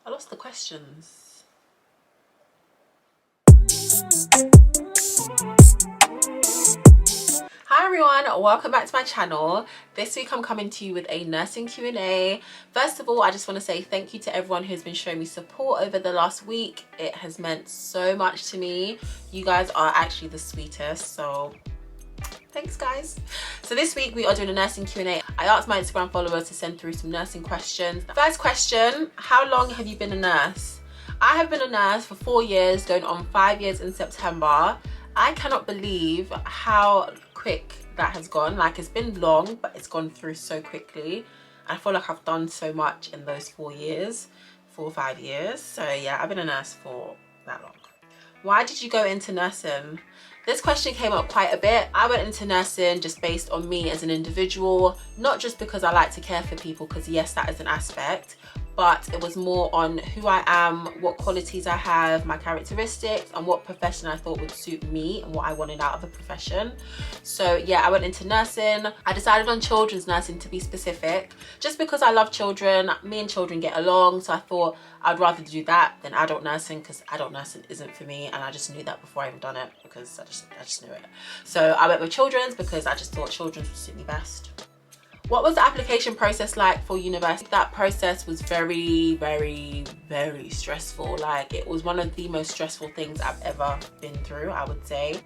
I lost the questions. Hi everyone, welcome back to my channel. This week I'm coming to you with a nursing Q&A. First of all, I just want to say thank you to everyone who's been showing me support over the last week. It has meant so much to me. You guys are actually the sweetest, so thanks guys. So this week we are doing a nursing Q&A. I asked my Instagram followers to send through some nursing questions. First question, how long have you been a nurse? I have been a nurse for 4 years, going on 5 years in September. I cannot believe how quick that has gone. Like, it's been long, but it's gone through so quickly. I feel like I've done so much in those 4 years, 4 or 5 years. So yeah, I've been a nurse for that long. Why did you go into nursing? This question came up quite a bit. I went into nursing just based on me as an individual, not just because I like to care for people, because yes, that is an aspect, but it was more on who I am, what qualities I have, my characteristics, and what profession I thought would suit me and what I wanted out of a profession. So yeah, I went into nursing. I decided on children's nursing to be specific, just because I love children. Me and children get along, so I thought I'd rather do that than adult nursing, because adult nursing isn't for me, and I just knew that before I even done it, because I just knew it. So I went with children's because I just thought children's would suit me best. What was the application process like for university? That process was very, very, very stressful. Like, it was one of the most stressful things I've ever been through, I would say.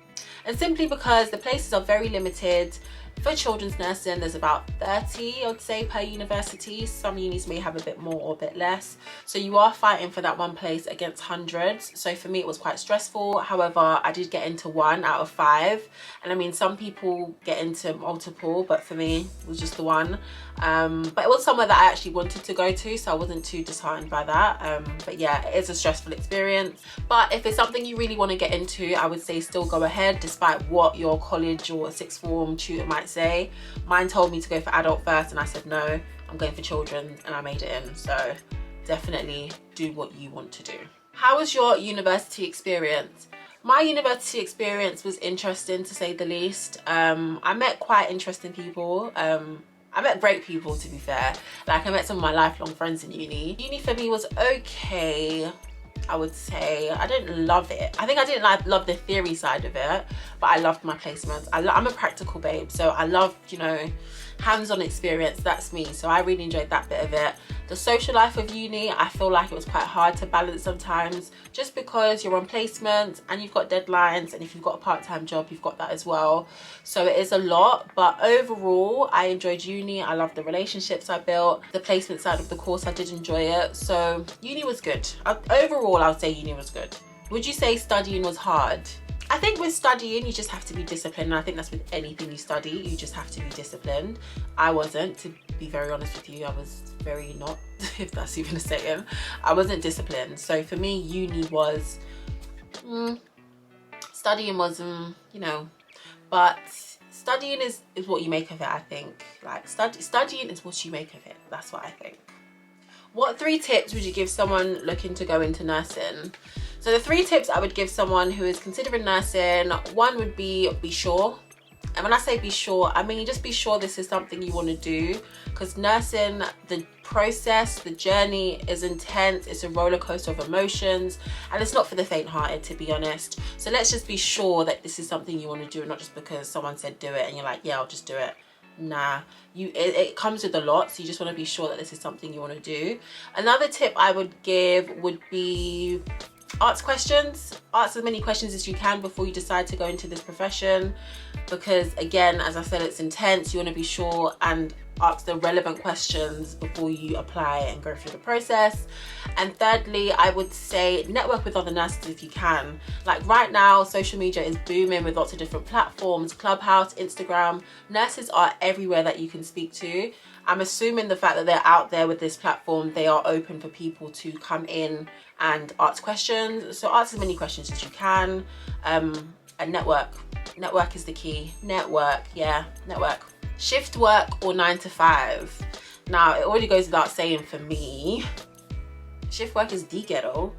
And simply because the places are very limited. For children's nursing, there's about 30, I'd say, per university. Some unis may have a bit more or a bit less. So you are fighting for that one place against hundreds. So for me, it was quite stressful. However, I did get into 1 out of 5. And I mean, some people get into multiple, but for me, it was just the one. But it was somewhere that I actually wanted to go to, so I wasn't too disheartened by that. But yeah, it is a stressful experience. But if it's something you really want to get into, I would say still go ahead, despite what your college or sixth form tutor might say. Mine told me to go for adult first, and I said no, I'm going for children, and I made it in. So definitely do what you want to do. How was your university experience? My university experience was interesting, to say the least. I met quite interesting people. I met great people, to be fair. Like, I met some of my lifelong friends in uni. Uni for me was okay, I would say. I didn't love it. I think I didn't love the theory side of it, but I loved my placements. I'm a practical babe, so I love, you know, hands-on experience. That's me, so I really enjoyed that bit of it. The social life of uni, I feel like it was quite hard to balance sometimes, just because you're on placements and you've got deadlines, and if you've got a part-time job, you've got that as well. So it is a lot, but overall, I enjoyed uni. I loved the relationships I built. The placement side of the course, I did enjoy it. So uni was good. Overall, I would say uni was good. Would you say studying was hard? I think with studying, you just have to be disciplined. And I think that's with anything you study, you just have to be disciplined. I wasn't, to be very honest with you. I was very not, if that's even a saying. I wasn't disciplined. So for me, uni was, studying was, you know, but studying is what you make of it, I think. Like, studying is what you make of it. That's what I think. What 3 tips would you give someone looking to go into nursing? So the 3 tips I would give someone who is considering nursing, 1 would be sure. And when I say be sure, I mean just be sure this is something you want to do, because nursing, the process, the journey is intense. It's a roller coaster of emotions, and it's not for the faint-hearted, to be honest. So let's just be sure that this is something you want to do, and not just because someone said do it and you're like, yeah, I'll just do it. Nah, it comes with a lot, so you just want to be sure that this is something you want to do. Another tip I would give would be ask questions. Ask as many questions as you can before you decide to go into this profession, because again, as I said, it's intense. You want to be sure and ask the relevant questions before you apply and go through the process. And thirdly, I would say network with other nurses if you can. Like, right now, social media is booming with lots of different platforms, Clubhouse, Instagram. Nurses are everywhere that you can speak to. I'm assuming the fact that they're out there with this platform, they are open for people to come in and ask questions. So ask as many questions as you can, and network. Network is the key. Network, yeah, network. Shift work or 9 to 5? Now, it already goes without saying for me, Shift work is the ghetto,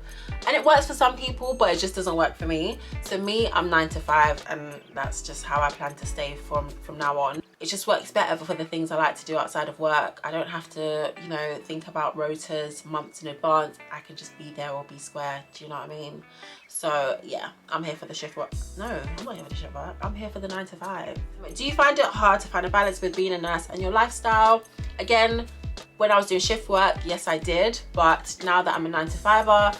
and it works for some people, but it just doesn't work for me. So me, I'm 9 to 5, and that's just how I plan to stay from now on. It just works better for the things I like to do outside of work. I don't have to, you know, think about rotas months in advance. I can just be there or be square. Do you know what I mean? So yeah, I'm here for the shift work. No, I'm not here for the shift work. I'm here for the 9 to 5. Do you find it hard to find a balance with being a nurse and your lifestyle? Again, when I was doing shift work, yes, I did. But now that I'm a 9 to 5er,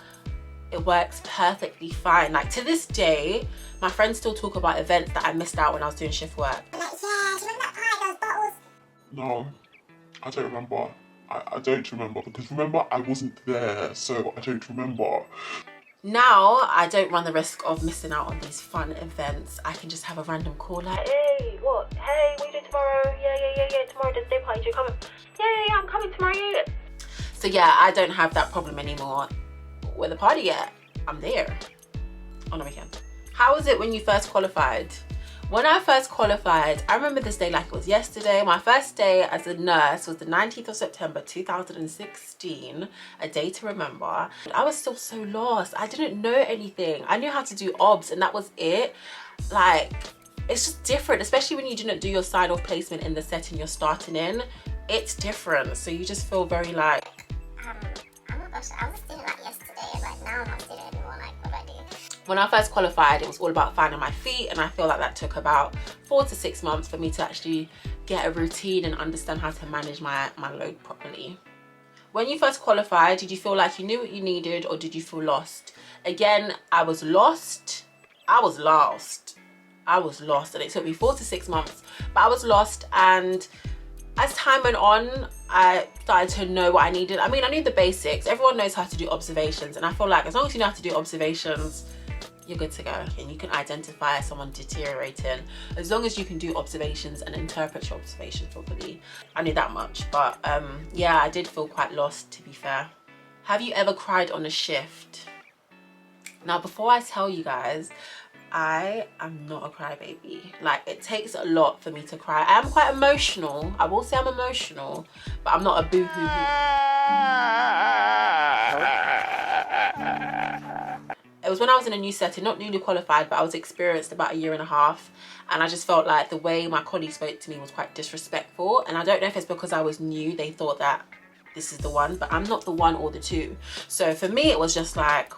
it works perfectly fine. Like to this day, my friends still talk about events that I missed out when I was doing shift work. Like, yeah, do you remember that pie, those bottles? No, I don't remember. I don't remember, because remember, I wasn't there, so I don't remember. Now, I don't run the risk of missing out on these fun events. I can just have a random call like, hey, what? Hey, what are you doing tomorrow? Yeah, tomorrow there's day party, you coming? Yeah, I'm coming tomorrow, yeah. So yeah, I don't have that problem anymore. Where the party at? I'm there on the weekend. How was it when you first qualified? When I first qualified, I remember this day like it was yesterday. My first day as a nurse was the 19th of September 2016, a day to remember. I was still so lost. I didn't know anything. I knew how to do obs and that was it. Like, it's just different, especially when you didn't do your sign-off placement in the setting you're starting in. It's different, so you just feel very like... I'm not gosh, I was a student like yesterday, like now I'm not a student anymore, like what do I do? When I first qualified, it was all about finding my feet, and I feel like that took about 4 to 6 months for me to actually get a routine and understand how to manage my load properly. When you first qualified, did you feel like you knew what you needed, or did you feel lost? Again, I was lost. I was lost, and it took me 4 to 6 months, but I was lost. And as time went on, I started to know what I needed. I mean, I knew the basics. Everyone knows how to do observations, and I feel like as long as you know how to do observations, you're good to go, and you can identify someone deteriorating as long as you can do observations and interpret your observations properly. I knew that much, but yeah, I did feel quite lost, to be fair. Have you ever cried on a shift? Now, before I tell you guys, I am not a crybaby. Like, it takes a lot for me to cry. I am quite emotional. I will say I'm emotional, but I'm not a boo-hoo. It was when I was in a new setting, not newly qualified, but I was experienced about 1.5 years, and I just felt like the way my colleagues spoke to me was quite disrespectful. And I don't know if it's because I was new, they thought that this is the one, but I'm not the one or the two. So for me, it was just like,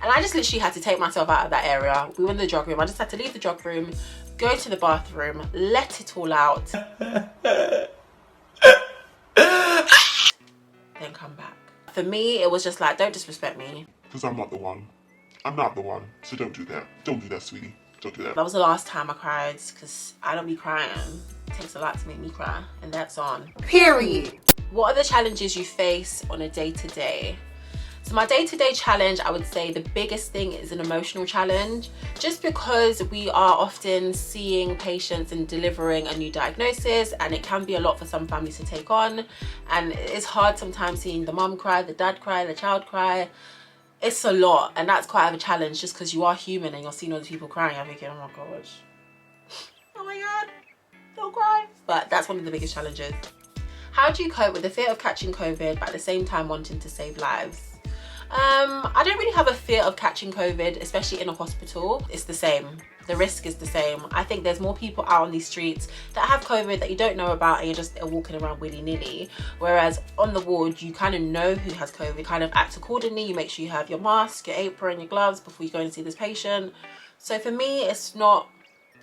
And I just literally had to take myself out of that area. We were in the drug room. I just had to leave the drug room, go to the bathroom, let it all out, then come back. For me, it was just like, don't disrespect me. Because I'm not the one. I'm not the one. So don't do that. Don't do that, sweetie. Don't do that. That was the last time I cried, because I don't be crying. It takes a lot to make me cry, and that's on. Period. What are the challenges you face on a day-to-day? So my day-to-day challenge, I would say the biggest thing is an emotional challenge, just because we are often seeing patients and delivering a new diagnosis, and it can be a lot for some families to take on, and it's hard sometimes seeing the mum cry, the dad cry, the child cry. It's a lot, and that's quite a challenge, just because you are human and you're seeing all these people crying. I'm thinking, oh my gosh, oh my god, don't cry. But that's one of the biggest challenges. How do you cope with the fear of catching COVID, but at the same time wanting to save lives? I don't really have a fear of catching COVID, especially in a hospital. It's the same. The risk is the same. I think there's more people out on these streets that have COVID that you don't know about, and you're just walking around willy-nilly. Whereas on the ward, you kind of know who has COVID, kind of act accordingly. You make sure you have your mask, your apron, your gloves before you go and see this patient. So for me, it's not,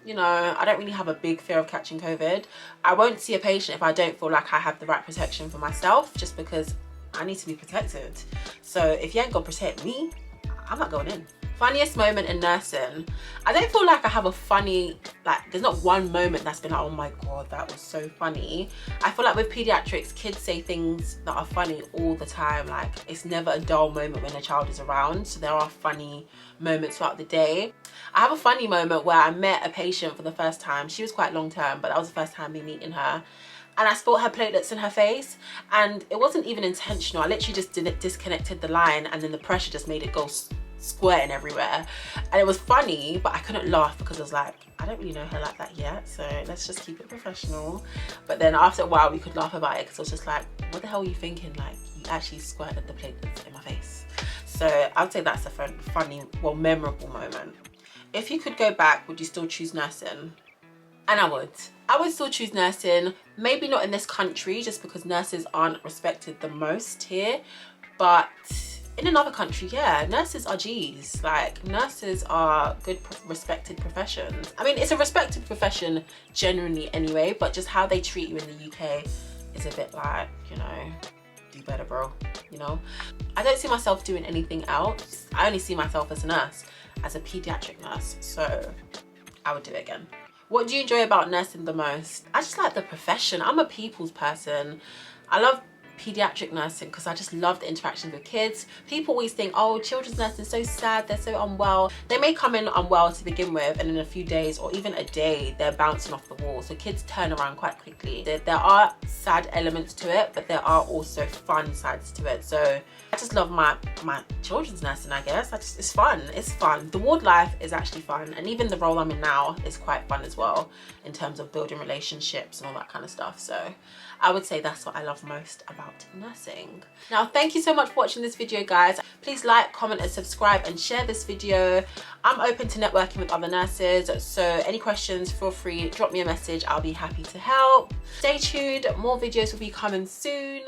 you know, I don't really have a big fear of catching COVID. I won't see a patient if I don't feel like I have the right protection for myself, just because I need to be protected. So if you ain't gonna protect me, I'm not going in. Funniest moment in nursing. I don't feel like I have a funny, like, there's not one moment that's been like, oh my god, that was so funny. I feel like with pediatrics, kids say things that are funny all the time. Like, it's never a dull moment when a child is around. So there are funny moments throughout the day. I have a funny moment where I met a patient for the first time. She was quite long term, but that was the first time me meeting her. And I spilled her platelets in her face, and it wasn't even intentional. I literally just disconnected the line, and then the pressure just made it go squirting everywhere. And it was funny, but I couldn't laugh because I was like, I don't really know her like that yet, so let's just keep it professional. But then after a while we could laugh about it because I was just like, what the hell are you thinking? Like, you actually squirted the platelets in my face. So I'd say that's a funny, well, memorable moment. If you could go back, would you still choose nursing? And I would still choose nursing. Maybe not in this country, just because nurses aren't respected the most here, but in another country, yeah, nurses are G's. Like, nurses are good, respected professions. I mean, it's a respected profession generally anyway, but just how they treat you in the UK is a bit like, you know, do better, bro, you know? I don't see myself doing anything else. I only see myself as a nurse, as a pediatric nurse, so I would do it again. What do you enjoy about nursing the most? I just like the profession. I'm a people's person. I love pediatric nursing because I just love the interactions with kids. People always think, oh, children's nursing is so sad, they're so unwell. They may come in unwell to begin with, and in a few days or even a day they're bouncing off the wall, so kids turn around quite quickly. There are sad elements to it, but there are also fun sides to it. So I just love my children's nursing, I guess. It's fun. The ward life is actually fun, and even the role I'm in now is quite fun as well, in terms of building relationships and all that kind of stuff. So I would say that's what I love most about nursing. Now, thank you so much for watching this video, guys. Please like, comment and subscribe and share this video. I'm open to networking with other nurses, so any questions, feel free, drop me a message. I'll be happy to help. Stay tuned, more videos will be coming soon.